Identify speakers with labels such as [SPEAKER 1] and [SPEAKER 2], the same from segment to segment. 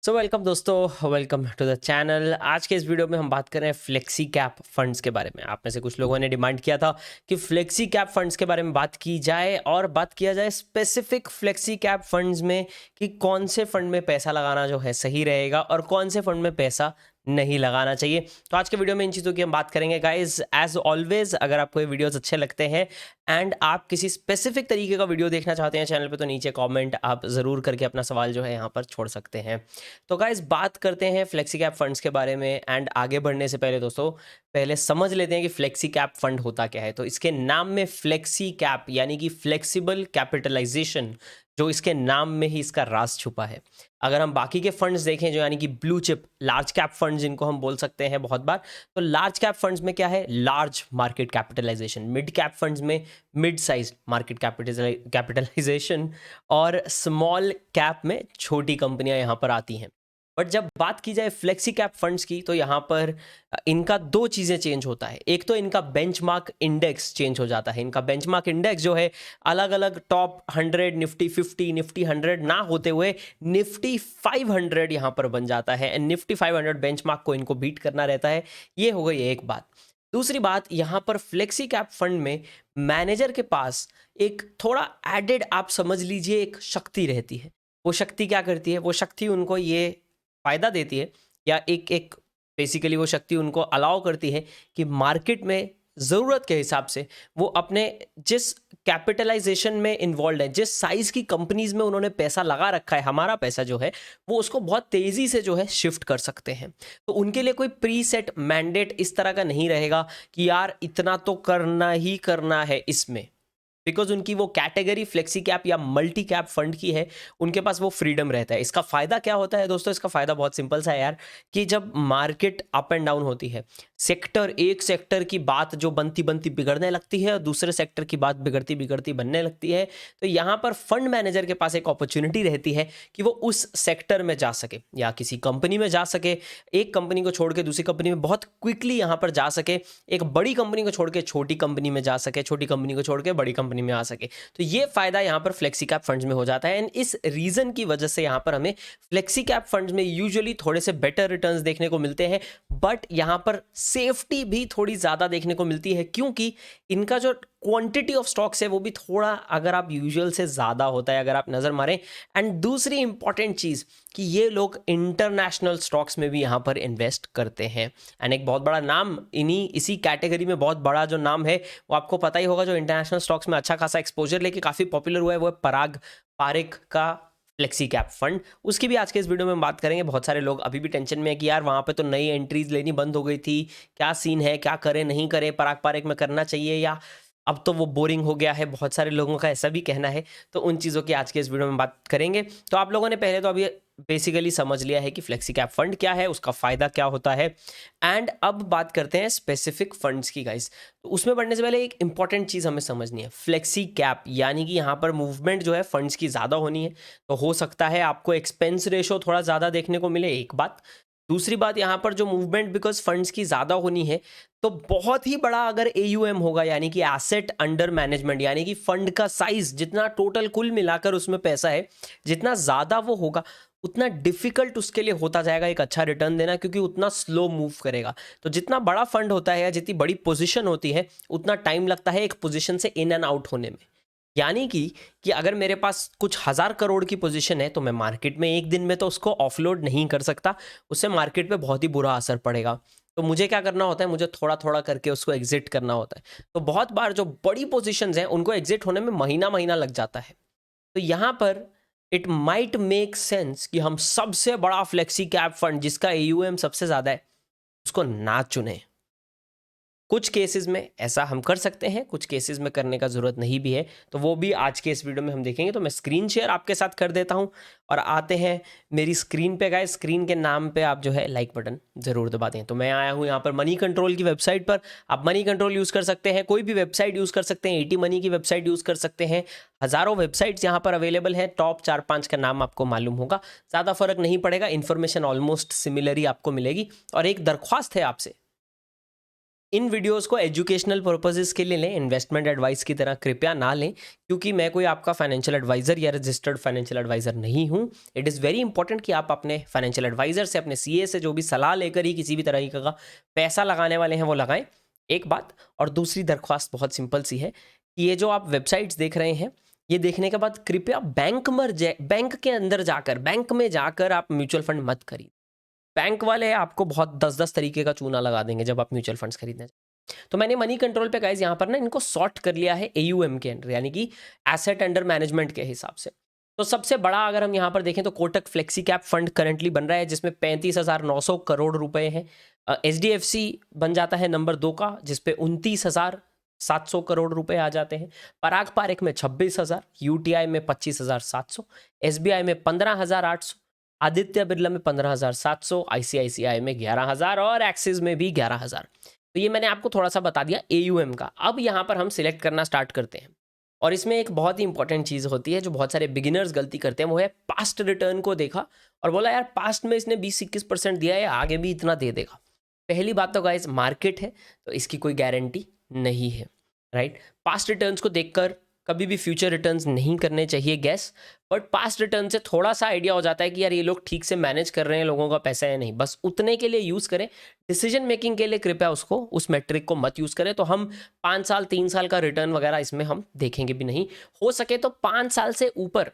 [SPEAKER 1] So welcome दोस्तों, welcome to the channel. आज के इस वीडियो में हम बात कर रहे हैं फ्लेक्सी कैप फंड्स के बारे में। आप में से कुछ लोगों ने डिमांड किया था कि फ्लेक्सी कैप फंड्स के बारे में बात की जाए और बात किया जाए स्पेसिफिक फ्लेक्सी कैप फंड्स में कि कौन से फंड में पैसा लगाना जो है सही रहेगा और कौन से फंड में पैसा नहीं लगाना चाहिए। तो आज के वीडियो में इन चीज़ों की हम बात करेंगे गाइज। एज ऑलवेज अगर आपको ये वीडियोस अच्छे लगते हैं एंड आप किसी स्पेसिफिक तरीके का वीडियो देखना चाहते हैं चैनल पे, तो नीचे कमेंट आप ज़रूर करके अपना सवाल जो है यहाँ पर छोड़ सकते हैं। तो गाइज बात करते हैं फ्लेक्सी कैप फंड्स के बारे में। एंड आगे बढ़ने से पहले दोस्तों पहले समझ लेते हैं कि फ्लेक्सी कैप फंड होता क्या है। तो इसके नाम में फ्लेक्सी कैप यानी कि फ्लेक्सिबल कैपिटलाइजेशन, जो इसके नाम में ही इसका राज छुपा है। अगर हम बाकी के फंड्स देखें जो यानी कि blue chip large cap fund जिनको हम बोल सकते हैं बहुत बार, तो लार्ज कैप फंड्स में क्या है, large market capitalisation. Mid cap funds में मिड साइज मार्केट कैपिटलाइजेशन और स्मॉल कैप में छोटी कंपनियां यहाँ पर आती हैं। बट जब बात की जाए फ्लेक्सी कैप फंड्स की तो यहाँ पर इनका दो चीज़ें चेंज होता है। एक तो इनका बेंचमार्क इंडेक्स चेंज हो जाता है। इनका बेंचमार्क इंडेक्स जो है अलग अलग टॉप 100, निफ्टी 50, निफ्टी 100 ना होते हुए निफ्टी 500 यहाँ पर बन जाता है। एंड निफ्टी 500 बेंचमार्क को इनको बीट करना रहता है। ये हो गई एक बात। दूसरी बात, यहाँ पर फ्लेक्सी कैप फंड में मैनेजर के पास एक थोड़ा एडेड, आप समझ लीजिए, एक शक्ति रहती है। वो शक्ति क्या करती है? वो शक्ति उनको ये फ़ायदा देती है या एक एक बेसिकली वो शक्ति उनको अलाउ करती है कि मार्केट में ज़रूरत के हिसाब से वो अपने जिस कैपिटलाइजेशन में इन्वॉल्व है, जिस साइज़ की कंपनीज में उन्होंने पैसा लगा रखा है, हमारा पैसा जो है वो उसको बहुत तेज़ी से जो है शिफ्ट कर सकते हैं। तो उनके लिए कोई प्री सेट मैंडेट इस तरह का नहीं रहेगा कि यार इतना तो करना ही करना है इसमें, बिकॉज उनकी वो कैटेगरी फ्लेक्सी कैप या मल्टी कैप फंड की है। उनके पास वो फ्रीडम रहता है। इसका फ़ायदा क्या होता है दोस्तों? इसका फ़ायदा बहुत सिंपल सा है यार, कि जब मार्केट अप एंड डाउन होती है, एक सेक्टर की बात जो बनती बनती बिगड़ने लगती है और दूसरे सेक्टर की बात बिगड़ती बिगड़ती बनने लगती है, तो यहाँ पर फंड मैनेजर के पास एक अपॉर्चुनिटी रहती है कि वो उस सेक्टर में जा सके या किसी कंपनी में जा सके, एक कंपनी को छोड़ के दूसरी कंपनी में बहुत क्विकली यहाँ पर जा सके, एक बड़ी कंपनी को छोड़ के छोटी कंपनी में जा सके, छोटी कंपनी को छोड़ के बड़ी कंपनी में आ सके। तो ये फायदा यहाँ पर फ्लेक्सी कैप फंड्स में हो जाता है। एंड इस रीजन की वजह से यहाँ पर हमें फ्लेक्सी कैप फंड्स में यूजुअली थोड़े से बेटर रिटर्न्स देखने को मिलते हैं, बट यहाँ पर सेफ्टी भी थोड़ी ज़्यादा देखने को मिलती है, क्योंकि इनका जो क्वांटिटी ऑफ स्टॉक्स है वो भी थोड़ा, अगर आप यूजुअल से ज़्यादा होता है अगर आप नज़र मारें। एंड दूसरी इंपॉर्टेंट चीज़ कि ये लोग इंटरनेशनल स्टॉक्स में भी यहाँ पर इन्वेस्ट करते हैं। एंड एक बहुत बड़ा नाम इसी कैटेगरी में, बहुत बड़ा जो नाम है वो आपको पता ही होगा, जो इंटरनेशनल स्टॉक्स में अच्छा खासा एक्सपोजर लेके काफ़ी पॉपुलर हुआ है, वो है पराग पारिक का फ्लेक्सी कैप फंड। उसकी भी आज के इस वीडियो में हम बात करेंगे। बहुत सारे लोग अभी भी टेंशन में है कि यार वहाँ पे तो नई एंट्रीज लेनी बंद हो गई थी, क्या सीन है, क्या करें नहीं करें, पराग पारिक में करना चाहिए या अब तो वो बोरिंग हो गया है। बहुत सारे लोगों का ऐसा भी कहना है। तो उन चीज़ों की आज के इस वीडियो में बात करेंगे। तो आप लोगों ने पहले तो अभी बेसिकली समझ लिया है कि फ्लेक्सी कैप फंड क्या है, उसका फ़ायदा क्या होता है। एंड अब बात करते हैं स्पेसिफिक फंड्स की गाइस। तो उसमें बढ़ने से पहले एक इंपॉर्टेंट चीज़ हमें समझनी है। फ्लेक्सी कैप यानी कि यहाँ पर मूवमेंट जो है फंड्स की ज़्यादा होनी है, तो हो सकता है आपको एक्सपेंस रेशो थोड़ा ज़्यादा देखने को मिले, एक बात। दूसरी बात, यहाँ पर जो मूवमेंट बिकॉज फंड्स की ज़्यादा होनी है, तो बहुत ही बड़ा अगर AUM होगा, यानी कि एसेट अंडर मैनेजमेंट, यानी कि फंड का साइज जितना टोटल कुल मिलाकर उसमें पैसा है, जितना ज़्यादा वो होगा उतना डिफिकल्ट उसके लिए होता जाएगा एक अच्छा रिटर्न देना, क्योंकि उतना स्लो मूव करेगा। तो जितना बड़ा फंड होता है या जितनी बड़ी पोजीशन होती है, उतना टाइम लगता है एक पोजीशन से इन एंड आउट होने में। यानी कि अगर मेरे पास कुछ 1000 करोड़ की पोजीशन है, तो मैं मार्केट में एक दिन में तो उसको ऑफलोड नहीं कर सकता, उससे मार्केट पे बहुत ही बुरा असर पड़ेगा। तो मुझे क्या करना होता है, मुझे थोड़ा थोड़ा करके उसको एग्जिट करना होता है। तो बहुत बार जो बड़ी पोजीशंस हैं उनको एग्जिट होने में महीना महीना लग जाता है। तो यहाँ पर इट माइट मेक सेंस कि हम सबसे बड़ा फ्लेक्सी कैप फंड जिसका AUM सबसे ज़्यादा है उसको ना चुने। कुछ केसेस में ऐसा हम कर सकते हैं, कुछ केसेस में करने का ज़रूरत नहीं भी है, तो वो भी आज के इस वीडियो में हम देखेंगे। तो मैं स्क्रीन शेयर आपके साथ कर देता हूं और आते हैं मेरी स्क्रीन पे। गाइस स्क्रीन के नाम पे आप जो है लाइक बटन ज़रूर दबा दें। तो मैं आया हूं यहाँ पर मनी कंट्रोल की वेबसाइट पर। आप मनी कंट्रोल यूज़ कर सकते हैं, कोई भी वेबसाइट यूज़ कर सकते हैं, AT मनी की वेबसाइट यूज़ कर सकते हैं। हज़ारों वेबसाइट्स यहाँ पर अवेलेबल हैं। टॉप 4-5 का नाम आपको मालूम होगा, ज़्यादा फ़र्क नहीं पड़ेगा, इन्फॉर्मेशन ऑलमोस्ट सिमिलर ही आपको मिलेगी। और एक दरख्वास्त है आपसे इन वीडियोस को एजुकेशनल पर्पसेस के लिए लें, इन्वेस्टमेंट एडवाइस की तरह कृपया ना लें, क्योंकि मैं कोई आपका फाइनेंशियल एडवाइज़र या रजिस्टर्ड फाइनेंशियल एडवाइज़र नहीं हूं। इट इज़ वेरी इंपॉर्टेंट कि आप अपने फाइनेंशियल एडवाइज़र से, अपने सीए से जो भी सलाह लेकर ही किसी भी तरह का पैसा लगाने वाले हैं वो लगाएं, एक बात। और दूसरी दरख्वास्त बहुत सिंपल सी है कि ये जो आप वेबसाइट्स देख रहे हैं, ये देखने के बाद कृपया बैंक के अंदर जाकर, बैंक में जाकर आप म्यूचुअल फंड मत खरीद। बैंक वाले आपको बहुत 10-10 तरीके का चूना लगा देंगे जब आप म्यूचुअल फंड्स खरीदने जाएं। तो मैंने मनी कंट्रोल पे गाइस यहाँ पर ना इनको सॉर्ट कर लिया है AUM के अंडर, यानी कि एसेट अंडर मैनेजमेंट के हिसाब से। तो सबसे बड़ा अगर हम यहाँ पर देखें तो Kotak flexi cap fund currently बन रहा है, जिसमें 35,900 करोड़ रुपए हैं। HDFC बन जाता है नंबर 2 का, जिसपे 29,700 करोड़ रुपए आ जाते हैं। पराग पारेख में 26,000, UTI में 25,700, SBI में 15,800, आदित्य बिरला में 15,700, ICICI में 11,000 और एक्सिस में भी 11,000। तो ये मैंने आपको थोड़ा सा बता दिया AUM का। अब यहाँ पर हम सिलेक्ट करना स्टार्ट करते हैं, और इसमें एक बहुत ही इंपॉर्टेंट चीज़ होती है जो बहुत सारे बिगिनर्स गलती करते हैं, वो है पास्ट रिटर्न को देखा और बोला यार पास्ट में इसने 20-21% दिया है, आगे भी इतना दे देगा। पहली बात तो गाइस मार्केट है, तो इसकी कोई गारंटी नहीं है, राइट। पास्ट रिटर्न्स को देखकर कभी भी फ्यूचर रिटर्न्स नहीं करने चाहिए गैस, बट पास्ट रिटर्न से थोड़ा सा आइडिया हो जाता है कि यार ये लोग ठीक से मैनेज कर रहे हैं लोगों का पैसा या नहीं, बस उतने के लिए यूज़ करें। डिसीजन मेकिंग के लिए कृपया उसको, उस मैट्रिक को मत यूज़ करें। तो हम 5 साल 3 साल का रिटर्न वगैरह इसमें हम देखेंगे भी नहीं। हो सके तो 5 साल से ऊपर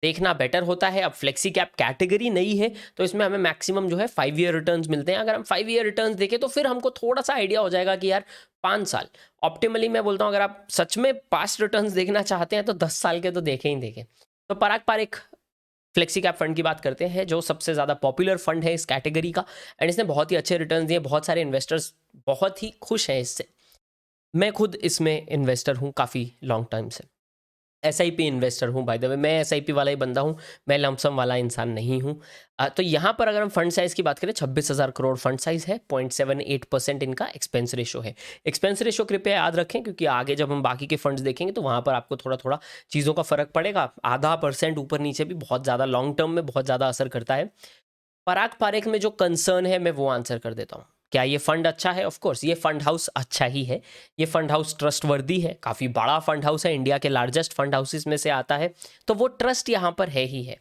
[SPEAKER 1] देखना बेटर होता है। अब फ्लेक्सी कैप कैटेगरी नहीं है, तो इसमें हमें मैक्सिमम जो है 5 ईयर रिटर्न्स मिलते हैं। अगर हम 5 ईयर रिटर्न्स देखें तो फिर हमको थोड़ा सा आइडिया हो जाएगा कि यार 5 साल ऑप्टिमली, मैं बोलता हूँ अगर आप सच में पास्ट रिटर्न्स देखना चाहते हैं तो 10 साल के तो देखें ही देखें। तो पराग पारेख फ्लेक्सी कैप फंड की बात करते हैं, जो सबसे ज़्यादा पॉपुलर फंड है इस कैटेगरी का, एंड इसने बहुत ही अच्छे रिटर्न्स दिए। बहुत सारे इन्वेस्टर्स बहुत ही खुश हैं इससे। मैं खुद इसमें इन्वेस्टर हूँ काफ़ी लॉन्ग टाइम से, SIP इन्वेस्टर हूँ बाय द वे। मैं SIP वाला ही बंदा हूँ, मैं लमसम वाला इंसान नहीं हूँ। तो यहाँ पर अगर हम फंड साइज़ की बात करें, 26,000 करोड़ फंड साइज़ है, 0.78% इनका एक्सपेंस रेशो है। एक्सपेंस रेशो कृपया याद रखें, क्योंकि आगे जब हम बाकी के फंड्स देखेंगे तो वहाँ पर आपको थोड़ा थोड़ा चीज़ों का फ़र्क पड़ेगा। आधा % ऊपर नीचे भी बहुत ज़्यादा लॉन्ग टर्म में बहुत ज़्यादा असर करता है। पराग पारेख में जो कंसर्न है मैं वो आंसर कर देता हूँ। क्या ये फंड अच्छा है? ऑफ कोर्स ये फंड हाउस अच्छा ही है। ये फंड हाउस ट्रस्टवर्दी है, काफ़ी बड़ा फंड हाउस है, इंडिया के लार्जेस्ट फंड हाउसेस में से आता है, तो वो ट्रस्ट यहाँ पर है ही है।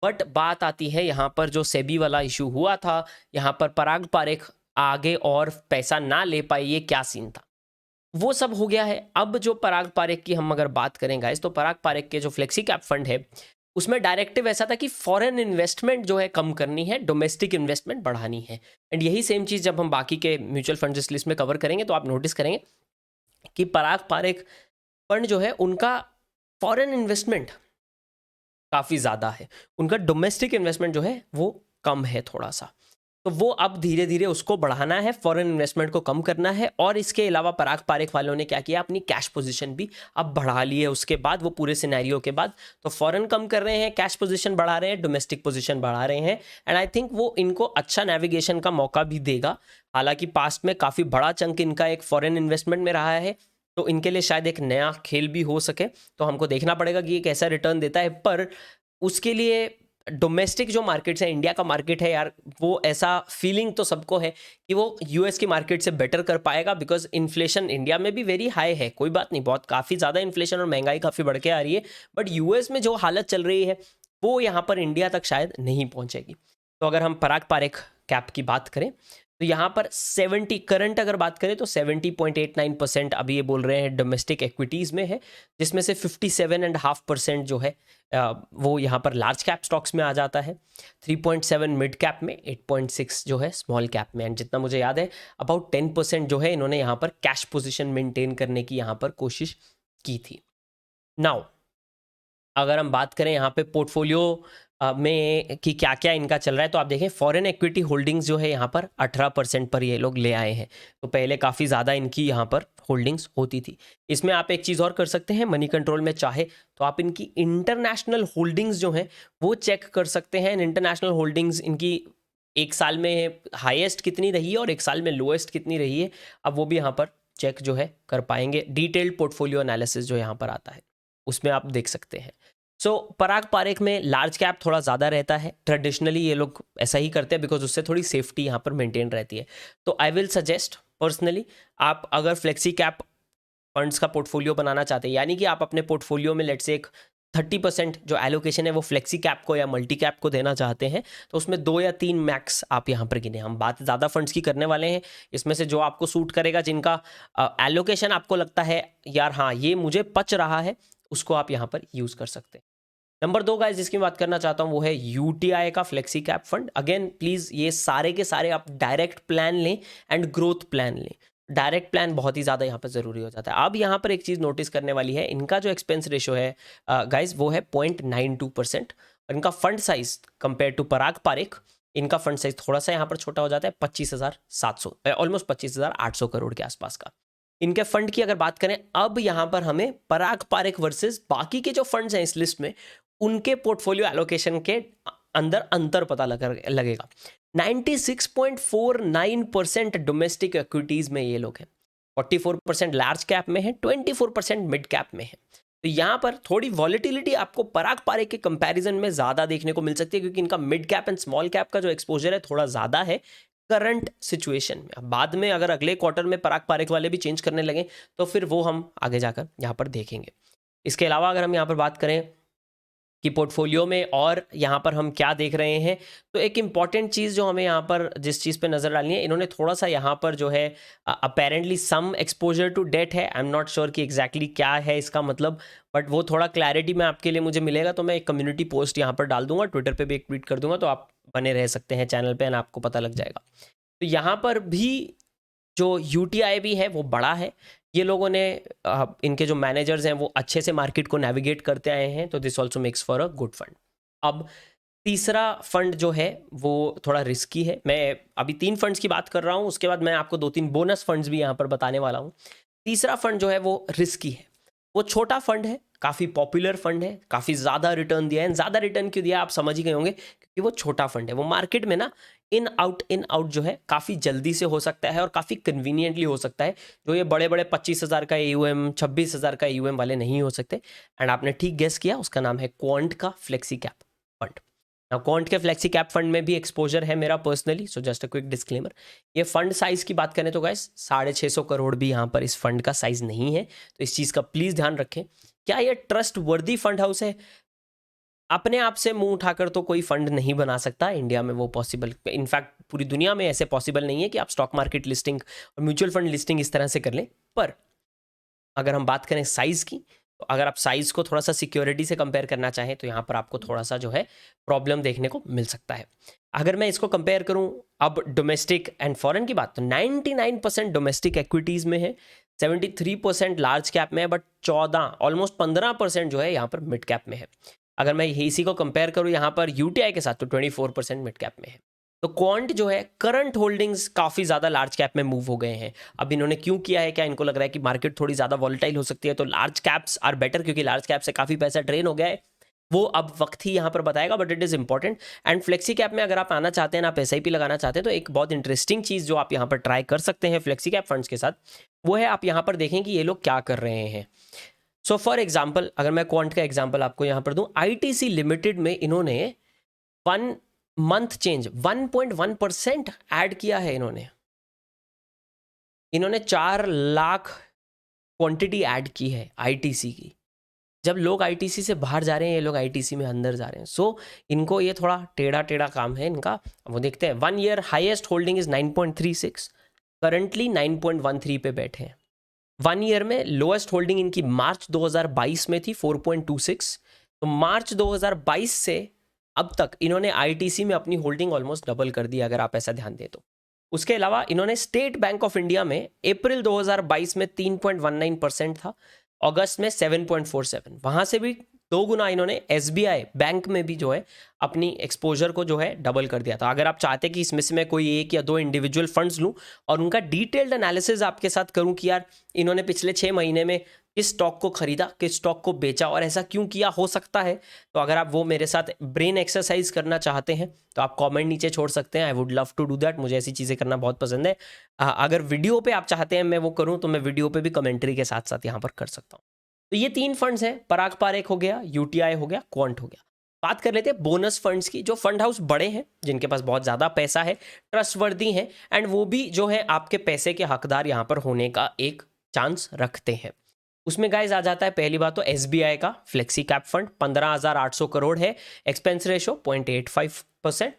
[SPEAKER 1] बट बात आती है यहाँ पर जो सेबी वाला इशू हुआ था, यहाँ पर पराग पारेख आगे और पैसा ना ले पाए, ये क्या सीन था? वो सब हो गया है। अब जो पराग पारेख की हम अगर बात करें गाइस, तो पराग पारेख के जो फ्लेक्सी कैप फंड है उसमें डायरेक्टिव ऐसा था कि फॉरेन इन्वेस्टमेंट जो है कम करनी है, डोमेस्टिक इन्वेस्टमेंट बढ़ानी है। एंड यही सेम चीज़ जब हम बाकी के म्यूचुअल फंड जिस लिस्ट में कवर करेंगे तो आप नोटिस करेंगे कि पराग पारेख फंड जो है उनका फॉरेन इन्वेस्टमेंट काफ़ी ज़्यादा है, उनका डोमेस्टिक इन्वेस्टमेंट जो है वो कम है थोड़ा सा। तो वो अब धीरे धीरे उसको बढ़ाना है, फॉरेन इन्वेस्टमेंट को कम करना है। और इसके अलावा पराग पारेख वालों ने क्या किया, अपनी कैश पोजीशन भी अब बढ़ा ली है। उसके बाद वो पूरे सिनेरियो के बाद तो फॉरेन कम कर रहे हैं, कैश पोजीशन बढ़ा रहे हैं, डोमेस्टिक पोजीशन बढ़ा रहे हैं। एंड आई थिंक वो इनको अच्छा नेविगेशन का मौका भी देगा। हालांकि पास्ट में काफ़ी बड़ा चंक इनका एक फॉरेन इन्वेस्टमेंट में रहा है, तो इनके लिए शायद एक नया खेल भी हो सके। तो हमको देखना पड़ेगा कि ये कैसा रिटर्न देता है। पर उसके लिए डोमेस्टिक जो मार्केट्स है, इंडिया का मार्केट है यार, वो ऐसा फीलिंग तो सबको है कि वो US की मार्केट से बेटर कर पाएगा, बिकॉज इन्फ्लेशन इंडिया में भी वेरी हाई है। कोई बात नहीं, बहुत काफ़ी ज़्यादा इन्फ्लेशन और महंगाई काफ़ी बढ़ के आ रही है, बट US में जो हालत चल रही है वो यहाँ पर इंडिया तक शायद नहीं पहुँचेगी। तो अगर हम पराग पारेख कैप की बात करें तो यहाँ पर 70 करंट अगर बात करें तो 70.89% अभी ये बोल रहे हैं डोमेस्टिक इक्विटीज़ में है, जिसमें से 57.5% जो है वो यहाँ पर लार्ज कैप स्टॉक्स में आ जाता है, 3.7 मिड कैप में, 8.6 जो है स्मॉल कैप में। एंड जितना मुझे याद है अबाउट 10% जो है इन्होंने यहाँ पर कैश पोजीशन मेंटेन करने की यहाँ पर कोशिश की थी। नाउ अगर हम बात करें यहाँ पे पोर्टफोलियो में कि क्या क्या इनका चल रहा है, तो आप देखें फॉरेन इक्विटी होल्डिंग्स जो है यहाँ पर 18% पर ये लोग ले आए हैं। तो पहले काफ़ी ज़्यादा इनकी यहाँ पर होल्डिंग्स होती थी। इसमें आप एक चीज़ और कर सकते हैं, मनी कंट्रोल में चाहे तो आप इनकी इंटरनेशनल होल्डिंग्स जो हैं वो चेक कर सकते हैं। इंटरनेशनल होल्डिंग्स इनकी एक साल में हाईएस्ट कितनी रही है और एक साल में लोएस्ट कितनी रही है, अब वो भी यहाँ पर चेक जो है कर पाएंगे। डिटेल्ड पोर्टफोलियो एनालिसिस जो यहाँ पर आता है उसमें आप देख सकते हैं। सो पराग पारेख में लार्ज कैप थोड़ा ज़्यादा रहता है, ट्रेडिशनली ये लोग ऐसा ही करते हैं बिकॉज उससे थोड़ी सेफ्टी यहाँ पर मेंटेन रहती है। तो आई विल सजेस्ट पर्सनली आप अगर फ्लेक्सी कैप फंड्स का पोर्टफोलियो बनाना चाहते हैं, यानी कि आप अपने पोर्टफोलियो में लेट्स से एक 30% जो एलोकेशन है वो फ्लेक्सी कैप को या मल्टी कैप को देना चाहते हैं, तो उसमें 2 या 3 मैक्स आप यहाँ पर गिने। हम बात ज़्यादा फंड्स की करने वाले हैं, इसमें से जो आपको सूट करेगा, जिनका एलोकेशन आपको लगता है यार हाँ ये मुझे पच रहा है, उसको आप यहाँ पर यूज़ कर सकते हैं। नंबर 2 गाइस जिसकी बात करना चाहता हूँ वो है यूटीआई का flexi cap fund. Again please ये सारे के सारे आप डायरेक्ट प्लान लें एंड ग्रोथ प्लान लें। डायरेक्ट प्लान बहुत ही ज़्यादा यहाँ पर ज़रूरी हो जाता है। अब यहाँ पर एक चीज़ नोटिस करने वाली है, इनका जो एक्सपेंस रेशो है गाइस वो है 0.92%, और इनका फंड साइज कंपेयर टू पराग पारेख, इनका फंड साइज थोड़ा सा यहाँ पर छोटा हो जाता है, 25,700 ऑलमोस्ट 25,800 करोड़ के आसपास का। इनके फंड की अगर बात करें, अब यहाँ पर हमें पराग पारेख वर्सेस बाकी के जो फंड्स हैं इस लिस्ट में, उनके पोर्टफोलियो एलोकेशन के अंदर अंतर पता लगेगा। 96.49% डोमेस्टिक इक्विटीज में ये लोग हैं, 44% लार्ज कैप में है, 24% मिड कैप में है। तो यहाँ पर थोड़ी वॉलेटिलिटी आपको पराग पारेख के कंपैरिजन में ज़्यादा देखने को मिल सकती है, क्योंकि इनका mid cap and small cap का जो एक्सपोजर है थोड़ा ज़्यादा है करंट सिचुएशन में। बाद में अगर अगले क्वार्टर में पराग पारेख वाले भी चेंज करने लगे तो फिर वो हम आगे जाकर यहाँ पर देखेंगे। इसके अलावा अगर हम यहाँ पर बात करें कि पोर्टफोलियो में और यहाँ पर हम क्या देख रहे हैं, तो एक इम्पॉर्टेंट चीज़ जो हमें यहाँ पर जिस चीज़ पे नज़र डालनी है, इन्होंने थोड़ा सा यहाँ पर जो है apparently some exposure to date है। आई एम नॉट श्योर कि एग्जैक्टली क्या है इसका मतलब, बट वो थोड़ा क्लैरिटी में आपके लिए मुझे मिलेगा तो मैं एक कम्युनिटी पोस्ट यहाँ पर डाल दूंगा, ट्विटर पर भी एक ट्वीट कर दूंगा, तो आप बने रह सकते हैं चैनल पर एंड आपको पता लग जाएगा। तो यहाँ पर भी जो यूटीआई भी है वो बड़ा है, ये लोगों ने इनके जो मैनेजर्स हैं वो अच्छे से मार्केट को नेविगेट करते आए हैं, तो this also makes for a good fund. अब तीसरा फंड जो है वो थोड़ा रिस्की है। मैं अभी 3 फंड्स की बात कर रहा हूँ, उसके बाद मैं आपको 2-3 बोनस फंड्स भी यहाँ पर बताने वाला हूँ। तीसरा फंड जो है वो रिस्की है, वो छोटा फंड है, काफ़ी पॉपुलर फंड है, काफ़ी ज़्यादा रिटर्न दिया है। ज़्यादा रिटर्न क्यों दिया आप समझ ही गए होंगे, क्योंकि वो छोटा फंड है। वो मार्केट में ना इन आउट जो है काफ़ी जल्दी से हो सकता है और काफ़ी कन्वीनियंटली हो सकता है, जो ये बड़े बड़े 25,000 का AUM 26,000 का AUM वाले नहीं हो सकते। एंड आपने ठीक गेस किया, उसका नाम है क्वांट का फ्लेक्सी कैप फंड। ना क्वांट के फ्लेक्सी कैप फंड में भी एक्सपोजर है मेरा personally, so just a quick disclaimer. ये फंड साइज की बात करें तो गाइस 650 करोड़ भी यहाँ पर इस फंड का साइज नहीं है, तो इस चीज़ का प्लीज़ ध्यान रखें। क्या ये ट्रस्ट वर्दी फंड हाउस है? अपने आप से मुंह उठाकर तो कोई फंड नहीं बना सकता इंडिया में, वो पॉसिबल, इनफैक्ट पूरी दुनिया में ऐसे पॉसिबल नहीं है कि आप स्टॉक मार्केट लिस्टिंग और म्यूचुअल फंड लिस्टिंग इस तरह से कर लें। पर अगर हम बात करें साइज़ की, तो अगर आप साइज़ को थोड़ा सा सिक्योरिटी से कंपेयर करना चाहें तो यहाँ पर आपको थोड़ा सा जो है प्रॉब्लम देखने को मिल सकता है। अगर मैं इसको कंपेयर करूँ अब डोमेस्टिक एंड फॉरेन की बात, तो 99% डोमेस्टिक एक्विटीज़ में है, 73% लार्ज कैप में है, बट 14 ऑलमोस्ट 15% जो है यहाँ पर मिड कैप में है। अगर मैं इसी को कंपेयर करूँ यहाँ पर यूटीआई के साथ, तो 24% मिड कैप में है। तो क्वांट जो है करंट होल्डिंग्स काफ़ी ज़्यादा लार्ज कैप में मूव हो गए हैं। अब इन्होंने क्यों किया है, क्या इनको लग रहा है कि मार्केट थोड़ी ज़्यादा वॉलेटाइल हो सकती है, तो लार्ज कैप्स आर बेटर, क्योंकि लार्ज कैप से काफ़ी पैसा ड्रेन हो गया है, वो अब वक्त ही यहाँ पर बताएगा, but it is important. And flexi cap में अगर आप आना चाहते हैं, आप SIP लगाना चाहते हैं, तो एक बहुत इंटरेस्टिंग चीज़ जो आप यहाँ पर ट्राई कर सकते हैं फ्लेक्सी कैप फंड्स के साथ, वो है आप यहाँ पर देखें कि ये लोग क्या कर रहे हैं। सो फॉर एग्जाम्पल, अगर मैं क्वांट का एग्जाम्पल आपको यहाँ पर दूँ, ITC लिमिटेड में इन्होंने 1 मंथ चेंज 1.1% ऐड किया है। इन्होंने 4 लाख क्वांटिटी ऐड की है ITC की। जब लोग ITC से बाहर जा रहे हैं, ये लोग ITC में अंदर जा रहे हैं, सो इनको ये थोड़ा टेढ़ा काम है इनका। वो देखते हैं, 1 year highest holding is 9.36, currently 9.13 पे बैठे हैं। 1 ईयर में लोएस्ट होल्डिंग इनकी मार्च 2022 में थी 4.26, तो मार्च 2022 से अब तक इन्होंने ITC में अपनी होल्डिंग ऑलमोस्ट डबल कर दी, अगर आप ऐसा ध्यान दें तो। उसके अलावा इन्होंने स्टेट बैंक ऑफ इंडिया में अप्रैल 2022 में 3.19% था, अगस्त में 7.47, वहाँ से भी 2 गुना इन्होंने SBI बैंक में भी जो है अपनी एक्सपोजर को जो है डबल कर दिया था। अगर आप चाहते कि इसमें से मैं कोई 1 या 2 इंडिविजुअल फंड्स लूँ और उनका डिटेल्ड एनालिसिस आपके साथ करूँ कि यार इन्होंने पिछले 6 महीने में किस स्टॉक को खरीदा, किस स्टॉक को बेचा और ऐसा क्यों किया हो सकता है, तो अगर आप वो मेरे साथ ब्रेन एक्सरसाइज करना चाहते हैं तो आप कमेंट नीचे छोड़ सकते हैं। I would love to do that, मुझे ऐसी चीज़ें करना बहुत पसंद है। अगर वीडियो पे आप चाहते हैं मैं वो करूँ तो मैं वीडियो पे भी कमेंट्री के साथ साथ यहाँ पर कर सकता हूँ। तो ये 3 फंड्स हैं, पराग पारेख हो गया, UTI हो गया, क्वांट हो गया। बात कर लेते हैं बोनस फंड्स की। जो फंड हाउस बड़े हैं, जिनके पास बहुत ज़्यादा पैसा है, ट्रस्टवर्दी हैं, एंड वो भी जो है आपके पैसे के हकदार यहाँ पर होने का एक चांस रखते हैं। उसमें गाइज आ जाता है पहली बात तो SBI का फ्लेक्सी कैप फंड 15,800 करोड़ है, एक्सपेंस रेशो 0.85%।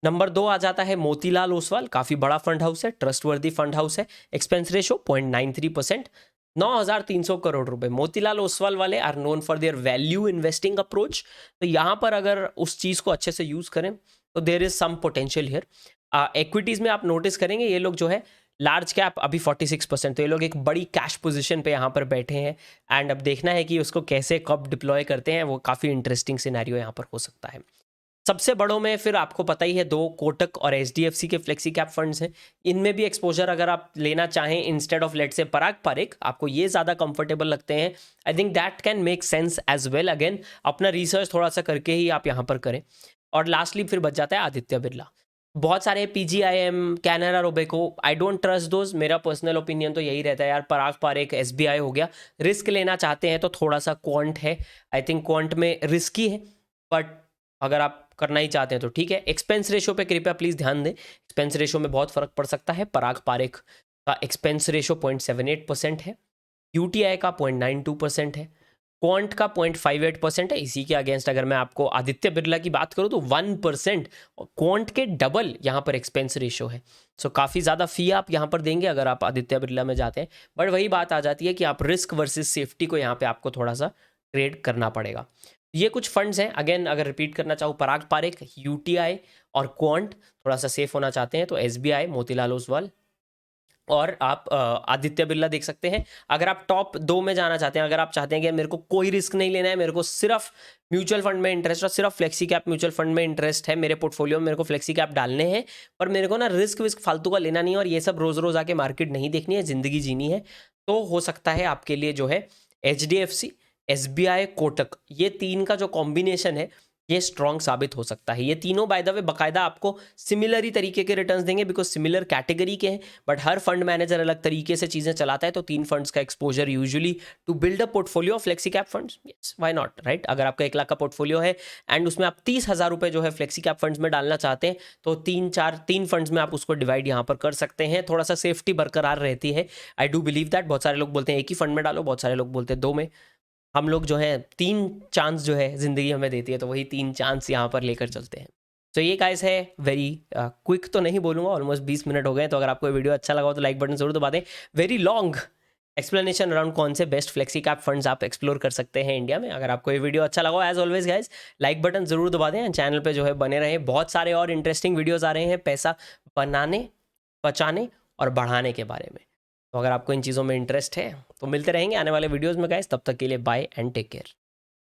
[SPEAKER 1] नंबर 2 आ जाता है मोतीलाल ओसवाल, काफ़ी बड़ा फंड हाउस है, ट्रस्टवर्दी फंड हाउस है, एक्सपेंस रेशो 0.93%, 9,300 करोड़ रुपए। मोतीलाल ओसवाल वाले are known for their value investing approach, तो यहाँ पर अगर उस चीज़ को अच्छे से यूज़ करें तो there is some potential here. Equities में आप नोटिस करेंगे ये लोग जो है लार्ज कैप अभी 46%, तो ये लोग एक बड़ी कैश पोजीशन पे यहाँ पर बैठे हैं, एंड अब देखना है कि उसको कैसे कब डिप्लॉय करते हैं, वो काफ़ी इंटरेस्टिंग सिनेरियो यहाँ पर हो सकता है। सबसे बड़ों में फिर आपको पता ही है 2 कोटक और HDFC के फ्लेक्सी कैप फंड्स हैं। इनमें भी एक्सपोजर अगर आप लेना चाहें इंस्टेड ऑफ लेट से पराग पारेख, आपको ये ज़्यादा कंफर्टेबल लगते हैं, I think that can make sense as well. Again अपना रिसर्च थोड़ा सा करके ही आप यहाँ पर करें। और लास्टली फिर बच जाता है आदित्य बिरला। बहुत सारे PGIM, Canara Robeco, I don't trust those. मेरा पर्सनल ओपिनियन तो यही रहता है यार, पराग पारेख, SBI हो गया। रिस्क लेना चाहते हैं तो थोड़ा सा क्वांट है, आई थिंक क्वांट में रिस्की है, बट अगर आप करना ही चाहते हैं तो ठीक है। एक्सपेंस रेशो पे कृपया प्लीज़ ध्यान दें, एक्सपेंस रेशो में बहुत फर्क पड़ सकता है। पराग पारेख का एक्सपेंस रेशो 0.78% है, UTI का 0.92% है, क्वांट का 0.58% है। इसी के अगेंस्ट अगर मैं आपको आदित्य बिरला की बात करूं तो 1%, क्वांट के डबल यहाँ पर एक्सपेंस रेशो है। सो काफ़ी ज़्यादा फ़ी आप यहाँ पर देंगे अगर आप आदित्य बिरला में जाते हैं, बट वही बात आ जाती है कि आप रिस्क वर्सेस सेफ्टी को यहाँ पे आपको थोड़ा सा ट्रेड करना पड़ेगा। ये कुछ फंड्स हैं, अगेन अगर रिपीट करना चाहूँ, पराग पारेख, UTI और क्वांट। थोड़ा सा सेफ होना चाहते हैं तो SBI, मोतीलाल ओसवाल, और आप आदित्य बिरला देख सकते हैं। अगर आप टॉप 2 में जाना चाहते हैं, अगर आप चाहते हैं कि मेरे को कोई रिस्क नहीं लेना है, मेरे को सिर्फ म्यूचुअल फंड में इंटरेस्ट और सिर्फ फ्लेक्सी कैप म्यूचुअल फंड में इंटरेस्ट है, मेरे पोर्टफोलियो में मेरे को फ्लेक्सी कैप डालने हैं, पर मेरे को ना रिस्क विस्क फालतू का लेना नहीं है और ये सब रोज़ रोज़ आके मार्केट नहीं देखनी है, ज़िंदगी जीनी है, तो हो सकता है आपके लिए जो है HDFC, SBI, कोटक, ये 3 का जो कॉम्बिनेशन है ये स्ट्रॉन्ग साबित हो सकता है। ये तीनों बाय द वे बाकायदा आपको सिमिलर ही तरीके के रिटर्न्स देंगे, बिकॉज सिमिलर कैटेगरी के हैं, बट हर फंड मैनेजर अलग तरीके से चीज़ें चलाता है। तो 3 फंड्स का exposure usually to build a portfolio of flexi cap funds, yes why not, right. अगर आपका 1 लाख का पोर्टफोलियो है एंड उसमें आप 30,000 रुपये जो है फ्लेक्सी कैप फंड्स में डालना चाहते हैं, तो 3 फंड्स में आप उसको डिवाइड यहाँ पर कर सकते हैं। थोड़ा सा सेफ्टी बरकरार रहती है, आई डू बिलीव दैट। बहुत सारे लोग बोलते हैं एक ही फंड में डालो, बहुत सारे लोग बोलते हैं 2 में। हम लोग जो है 3 चांस जो है ज़िंदगी हमें देती है, तो वही 3 चांस यहाँ पर लेकर चलते हैं। तो ये गाइस है वेरी क्विक तो नहीं बोलूँगा, ऑलमोस्ट 20 मिनट हो गए। तो अगर आपको ये वीडियो अच्छा लगा हो तो लाइक बटन जरूर दबा दें। वेरी लॉन्ग एक्सप्लेनेशन अराउंड कौन से बेस्ट फ्लेक्सी कैप फंड्स आप एक्सप्लोर कर सकते हैं इंडिया में। अगर आपको ये वीडियो अच्छा लगा, as always guys like button जरूर दबा दें, चैनल पे जो है बने रहें। बहुत सारे और इंटरेस्टिंग वीडियोस आ रहे हैं पैसा बनाने, बचाने और बढ़ाने के बारे में। तो अगर आपको इन चीज़ों में इंटरेस्ट है तो मिलते रहेंगे आने वाले वीडियोस में गाइस। तब तक के लिए बाय एंड टेक केयर।